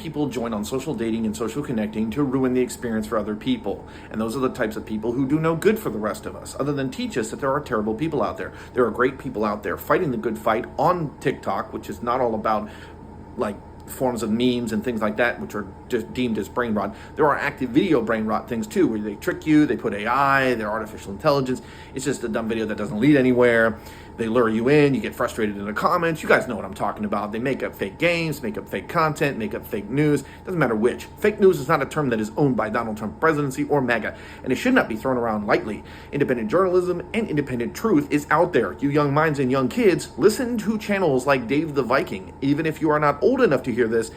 People join on social dating and social connecting to ruin the experience for other people. And those are the types of people who do no good for the rest of us, other than teach us that there are terrible people out there. There are great people out there fighting the good fight on TikTok, which is not all about like forms of memes and things like that, which are just deemed as brain rot. There are active video brain rot things too, where they trick you, they put AI, they're artificial intelligence. It's just a dumb video that doesn't lead anywhere. They lure you in, you get frustrated in the comments. You guys know what I'm talking about. They make up fake games, make up fake content, make up fake news. Doesn't matter which. Fake news is not a term that is owned by Donald Trump presidency or MAGA, and it should not be thrown around lightly. Independent journalism and independent truth is out there. You young minds and young kids, listen to channels like Dave the Viking. Even if you are not old enough to hear this,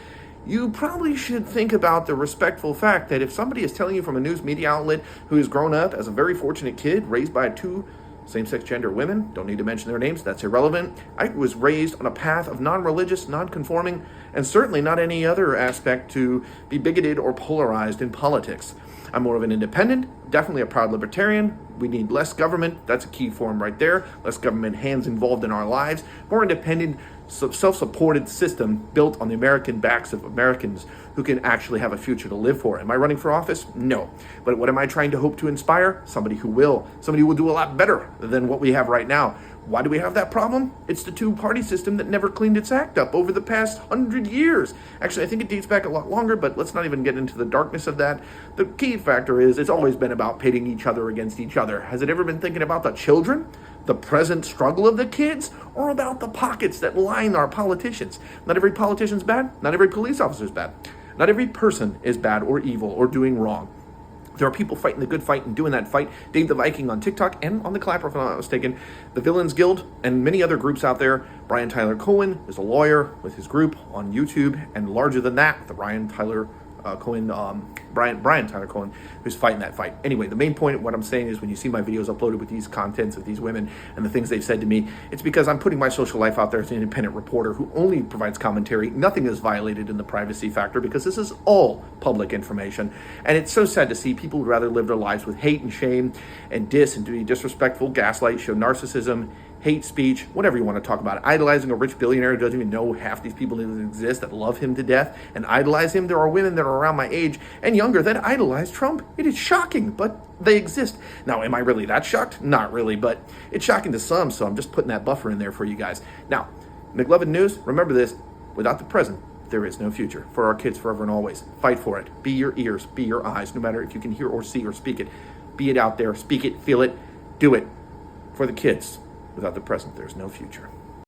you probably should think about the respectful fact that if somebody is telling you from a news media outlet who has grown up as a very fortunate kid raised by two same-sex gender women, don't need to mention their names, that's irrelevant. I was raised on a path of non-religious, non-conforming, and certainly not any other aspect to be bigoted or polarized in politics. I'm more of an independent, definitely a proud libertarian. We need less government. That's a key form right there. Less government hands involved in our lives. More independent, self-supported system built on the American backs of Americans who can actually have a future to live for. Am I running for office? No. But what am I trying to hope to inspire? Somebody who will. Somebody who will do a lot better than what we have right now. Why do we have that problem? It's the two-party system that never cleaned its act up over the past 100 years. Actually, I think it dates back a lot longer, but let's not even get into the darkness of that. The key factor is it's always been about pitting each other against each other. Has it ever been thinking about the children, the present struggle of the kids, or about the pockets that line our politicians? Not every politician's bad. Not every police officer's bad. Not every person is bad or evil or doing wrong. There are people fighting the good fight and doing that fight. Dave the Viking on TikTok and on the Clapper, if I'm not mistaken. The Villains Guild and many other groups out there. Brian Tyler Cohen is a lawyer with his group on YouTube. And larger than that, the Brian Tyler Cohen, who's fighting that fight. Anyway, the main point of what I'm saying is when you see my videos uploaded with these contents of these women and the things they've said to me, it's because I'm putting my social life out there as an independent reporter who only provides commentary. Nothing is violated in the privacy factor because this is all public information. And it's so sad to see people who'd rather live their lives with hate and shame and and be disrespectful, gaslight, show narcissism, hate speech, whatever you want to talk about. Idolizing a rich billionaire who doesn't even know half these people that exist that love him to death and idolize him. There are women that are around my age and younger that idolize Trump. It is shocking, but they exist. Now, am I really that shocked? Not really, but it's shocking to some, so I'm just putting that buffer in there for you guys. Now, Mcluvin News, remember this, without the present, there is no future. For our kids forever and always. Fight for it. Be your ears, be your eyes, no matter if you can hear or see or speak it. Be it out there, speak it, feel it, do it. For the kids. Without the present, there's no future.